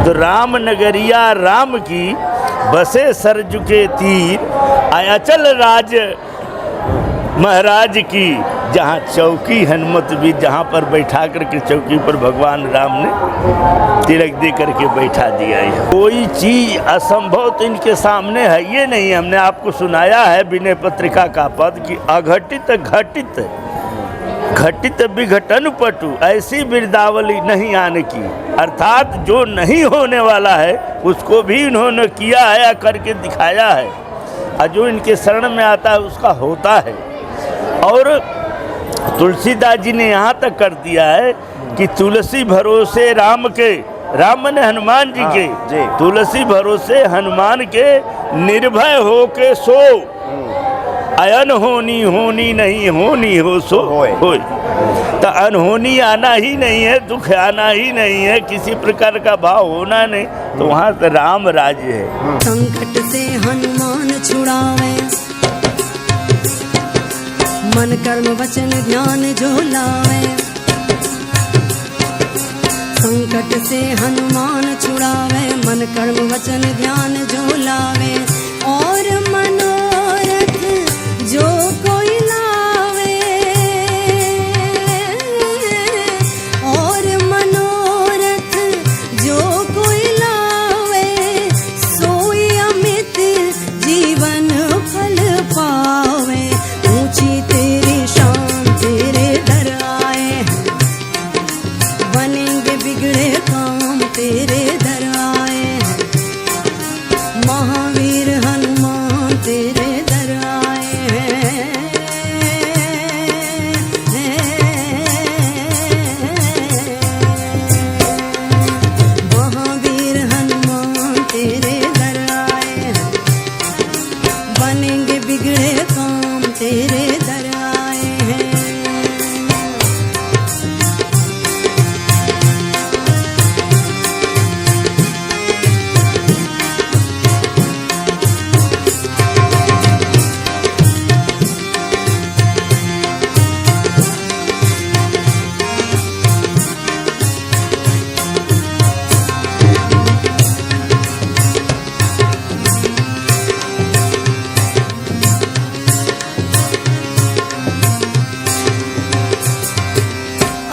तो राम नगरिया राम की बसे सरजू के तीर, अचल राज महाराज की, जहाँ चौकी हनुमत भी, जहाँ पर बैठा करके चौकी पर भगवान राम ने तिलक दे करके बैठा दिया है। कोई चीज़ असंभव तो इनके सामने है ये नहीं। हमने आपको सुनाया है विनय पत्रिका का पद कि अघटित घटित घटित विघटन पटु, ऐसी बिरदावली नहीं आने की, अर्थात जो नहीं होने वाला है उसको भी इन्होंने किया है, करके दिखाया है, और जो इनके शरण में आता है उसका होता है। और तुलसीदास जी ने यहाँ तक कर दिया है कि तुलसी भरोसे राम के, राम ने हनुमान जी के, तुलसी भरोसे हनुमान के, निर्भय हो के सो, अयन होनी होनी नहीं, होनी हो सो होय। तो अनहोनी आना ही नहीं है, दुख आना ही नहीं है, किसी प्रकार का भाव होना नहीं, तो वहाँ तो राम राज्य है। संकट से हनुमान छुड़ावे, मन कर्म वचन ध्यान जो लावे। संकट से हनुमान छुड़ावे, मन कर्म वचन ध्यान जो लावे। और मनोरथ जो कोई लावे, और मनोरथ जो कोई लावे, सोई अमित जीवन फल पावे। ऊंची तेरी शान तेरे दर आए, बनेंगे बिगड़े काम तेरे दर आए। महावीर हनुमान तेरे दर आए हैं। महावीर हनुमान तेरे दर आए हैं, बनेंगे बिगड़े काम तेरे दर आए हैं।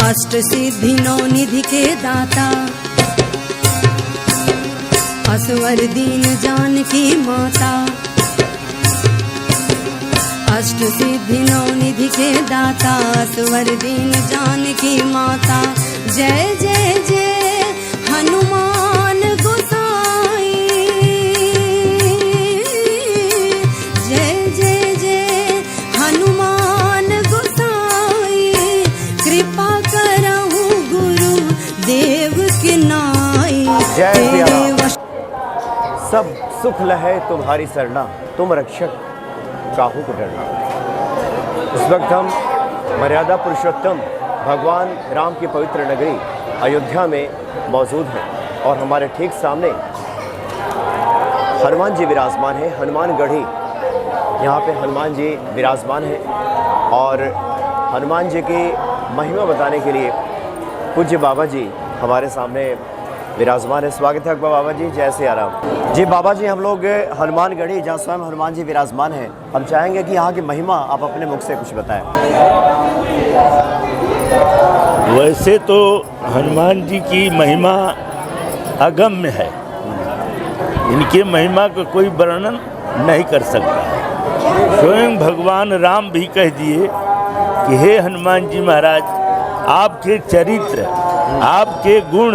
अष्ट सिद्धि नौ निधि के दाता, असवर दीन जानकी माता। अष्ट सिद्धि नौ निधि के दाता, असवर दीन जानकी माता। जय जय जय हनुमान गोसाई, जय जय जय हनुमान गोसाई। कृपा देव के नाई, जय सिया राम। सब सुख लहे तुम्हारी सरना, तुम रक्षक काहू को डरना। इस वक्त हम मर्यादा पुरुषोत्तम भगवान राम की पवित्र नगरी अयोध्या में मौजूद हैं और हमारे ठीक सामने हनुमान जी विराजमान हैं। हनुमानगढ़ी, यहाँ पे हनुमान जी विराजमान हैं और हनुमान जी की महिमा बताने के लिए पूज्य बाबा जी हमारे सामने विराजमान है। स्वागत है बाबा जी, जय सिया राम। जी बाबा जी, हम लोग हनुमानगढ़ी जहाँ स्वयं हनुमान जी विराजमान हैं, हम चाहेंगे कि यहाँ की महिमा आप अपने मुख से कुछ बताएं। वैसे तो हनुमान जी की महिमा अगम्य है, इनके महिमा का कोई वर्णन नहीं कर सकता। स्वयं भगवान राम भी कह दिए कि हे हनुमान जी महाराज, आपके चरित्र, आपके गुण,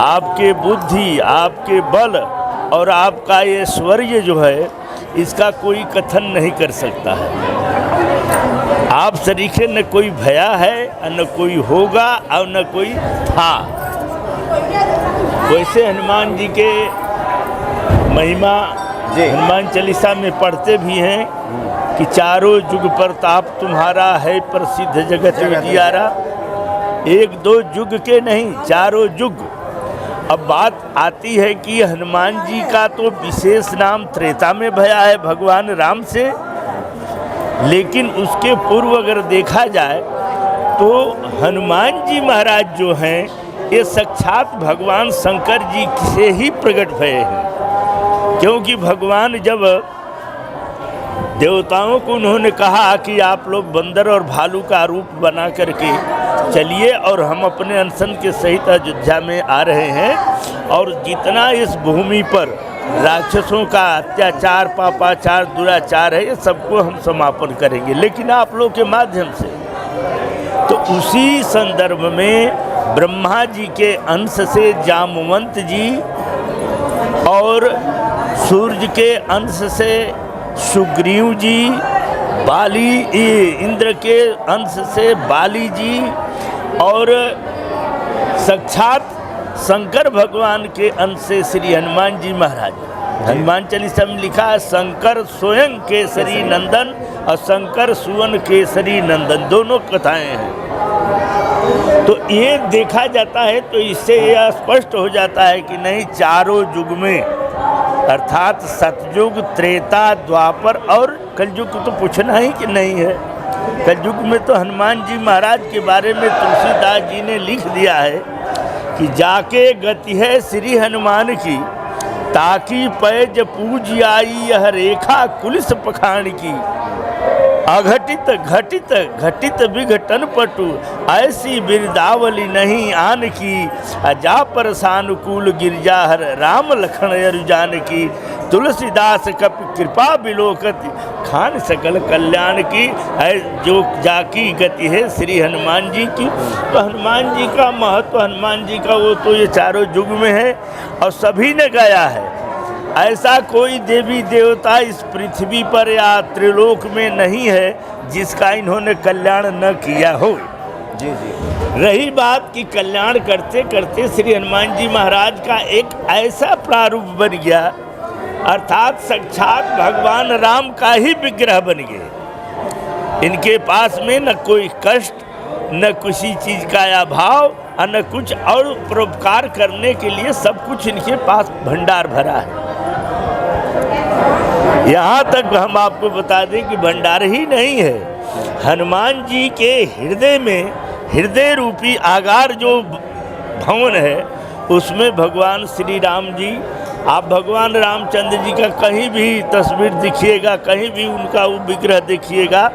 आपके बुद्धि, आपके बल और आपका ये ऐश्वर्य जो है, इसका कोई कथन नहीं कर सकता है। आप सरीखे न कोई भया है और न कोई होगा और न कोई था। वैसे हनुमान जी के महिमा हनुमान चालीसा में पढ़ते भी हैं कि चारों युग प्रताप तुम्हारा है प्रसिद्ध जगत उजियारा। एक दो युग के नहीं, चारों युग। अब बात आती है कि हनुमान जी का तो विशेष नाम त्रेता में भया है भगवान राम से, लेकिन उसके पूर्व अगर देखा जाए तो हनुमान जी महाराज जो हैं ये साक्षात भगवान शंकर जी से ही प्रकट भये हैं। क्योंकि भगवान जब देवताओं को उन्होंने कहा कि आप लोग बंदर और भालू का रूप बना करके चलिए और हम अपने अनशन के सहित अयोध्या में आ रहे हैं और जितना इस भूमि पर राक्षसों का अत्याचार, पापाचार, दुराचार है, ये सबको हम समापन करेंगे, लेकिन आप लोग के माध्यम से। तो उसी संदर्भ में ब्रह्मा जी के अंश से जामवंत जी और सूर्य के अंश से सुग्रीव जी, बाली इंद्र के अंश से बाली जी और साक्षात शंकर भगवान के अंश से श्री हनुमान जी महाराज। हनुमान चालीसा में लिखा है शंकर स्वयं केसरी नंदन और शंकर सुवन केसरी नंदन, दोनों कथाएं हैं। तो ये देखा जाता है तो इससे यह स्पष्ट हो जाता है कि नहीं, चारों युग में अर्थात सतयुग, त्रेता, द्वापर और कलयुग तो पूछना ही कि नहीं है। कलयुग में तो हनुमान जी महाराज के बारे में तुलसीदास जी ने लिख दिया है कि जाके गति है श्री हनुमान की, ताकि पैज पूज आई यह रेखा कुलिस पखाण की। अघटित घटित घटित विघटन पटु ऐसी बिरदावली नहीं आन की। अजा पर सानुकूल गिरजाहर राम लखन अरुजान की। तुलसीदास कपि कृपा बिलोकति खान सकल कल्याण की। जो जाकी गति है श्री हनुमान जी की। तो हनुमान जी का महत्व, हनुमान जी का वो तो ये चारों युग में है और सभी ने गाया है। ऐसा कोई देवी देवता इस पृथ्वी पर या त्रिलोक में नहीं है जिसका इन्होंने कल्याण न किया हो। जी जी। रही बात कि कल्याण करते करते श्री हनुमान जी महाराज का एक ऐसा प्रारूप बन गया, अर्थात साक्षात भगवान राम का ही विग्रह बन गए। इनके पास में न कोई कष्ट, न किसी चीज़ का अभाव और न कुछ, और परोपकार करने के लिए सब कुछ इनके पास भंडार भरा है। यहाँ तक हम आपको बता दें कि भंडार ही नहीं है, हनुमान जी के हृदय में, हृदय रूपी आगार जो भवन है उसमें भगवान श्री राम जी, आप भगवान रामचंद्र जी का कहीं भी तस्वीर देखिएगा, कहीं भी उनका वो विग्रह देखिएगा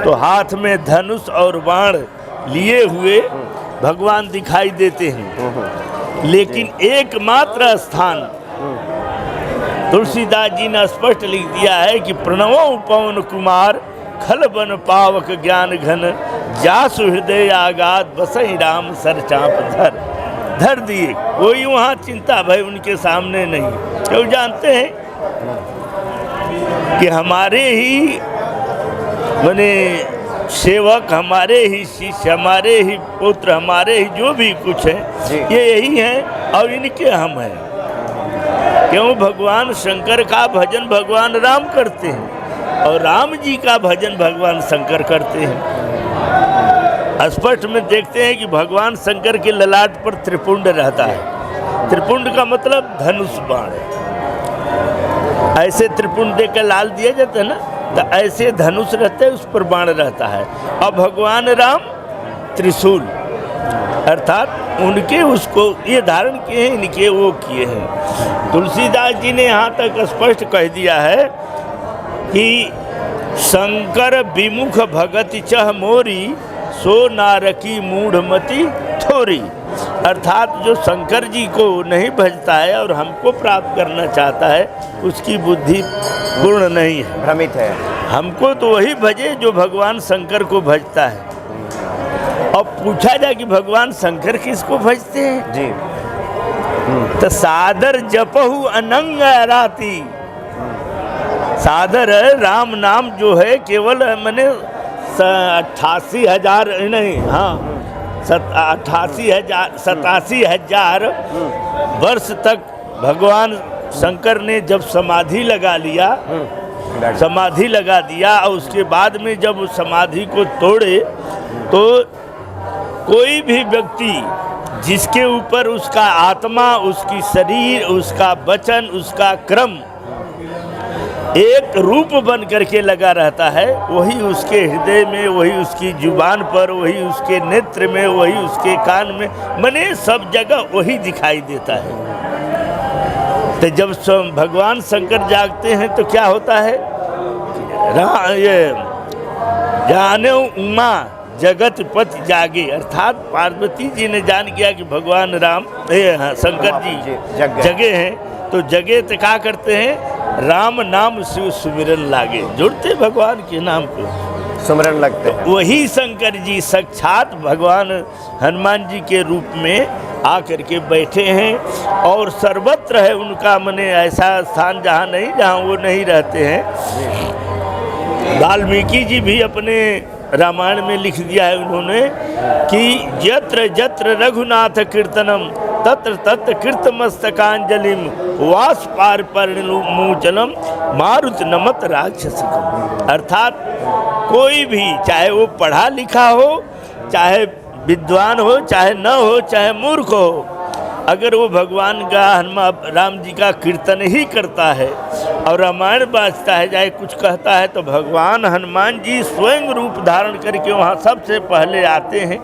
तो हाथ में धनुष और बाण लिए हुए भगवान दिखाई देते हैं। लेकिन एकमात्र स्थान तुलसीदास जी ने स्पष्ट लिख दिया है कि प्रणवो पवन कुमार खल बन पावक ज्ञान घन जासु हृदय आगाध बसई राम सर चाप धर दिए। कोई वहाँ चिंता भय उनके सामने नहीं। तो जानते हैं कि हमारे ही माने सेवक, हमारे ही शिष्य, हमारे ही पुत्र, हमारे ही जो भी कुछ है ये यही हैं और इनके हम हैं। क्यों? भगवान शंकर का भजन भगवान राम करते हैं और राम जी का भजन भगवान शंकर करते हैं। स्पष्ट में देखते हैं कि भगवान शंकर के ललाट पर त्रिपुंड रहता है। त्रिपुंड का मतलब धनुष बाण है। ऐसे त्रिपुंड देकर लाल दिया जाता है ना, तो ऐसे धनुष रहते हैं, उस पर बाण रहता है। और भगवान राम त्रिशूल, अर्थात उनके उसको ये धारण किए हैं, इनके वो किए हैं। तुलसीदास जी ने यहाँ तक स्पष्ट कह दिया है कि शंकर विमुख भगति चह मोरी सो नारकी मूढ़मति थोरी। अर्थात जो शंकर जी को नहीं भजता है और हमको प्राप्त करना चाहता है उसकी बुद्धि पूर्ण नहीं है, भ्रमित है। हमको तो वही भजे जो भगवान शंकर को भजता है। और पूछा जाए कि भगवान शंकर किसको भजते हैं जी, तो सादर जपहु अनंग राती। सादर राम नाम जो है केवल मैंने 88,000 नहीं, हाँ 87,000 वर्ष तक भगवान शंकर ने जब समाधि लगा दिया और उसके बाद में जब उस समाधि को तोड़े तो कोई भी व्यक्ति जिसके ऊपर उसका आत्मा, उसकी शरीर, उसका वचन, उसका क्रम एक रूप बन करके लगा रहता है, वही उसके हृदय में, वही उसकी जुबान पर, वही उसके नेत्र में, वही उसके कान में, मने सब जगह वही दिखाई देता है। तो जब भगवान शंकर जागते हैं तो क्या होता है, ये जाने उमा जगत पति जागे, अर्थात पार्वती जी ने जान किया कि भगवान राम शंकर जी जगे हैं, तो जगे तो क्या करते हैं, राम नाम शिव सुमिरन लागे, जुड़ते भगवान के नाम को सुमिरन लगते हैं। वही शंकर जी साक्षात भगवान हनुमान जी के रूप में आकर के बैठे हैं, और सर्वत्र है उनका मने ऐसा स्थान जहाँ वो नहीं रहते हैं। वाल्मीकि जी भी अपने रामायण में लिख दिया है उन्होंने कि यत्र यत्र रघुनाथ कीर्तनम तत्र तत्र कीर्तमस्तकांजलिम वास पार मूचलम मारुत नमत राक्षसकम। अर्थात कोई भी, चाहे वो पढ़ा लिखा हो, चाहे विद्वान हो, चाहे न हो, चाहे मूर्ख हो, अगर वो भगवान का हनुमान राम जी का कीर्तन ही करता है और रामायण बाजता है, चाहे कुछ कहता है, तो भगवान हनुमान जी स्वयं रूप धारण करके वहाँ सबसे पहले आते हैं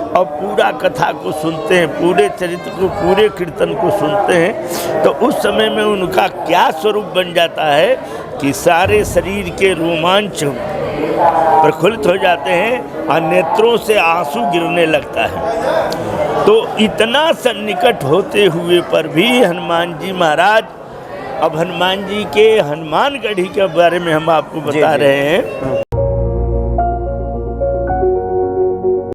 और पूरा कथा को सुनते हैं, पूरे चरित्र को, पूरे कीर्तन को सुनते हैं। तो उस समय में उनका क्या स्वरूप बन जाता है कि सारे शरीर के रोमांच प्रफुल्लित हो जाते हैं और नेत्रों से आंसू गिरने लगता है। तो इतना सन्निकट होते हुए पर भी हनुमान जी महाराज, अब हनुमान जी के हनुमानगढ़ी के बारे में हम आपको बता रहे हैं।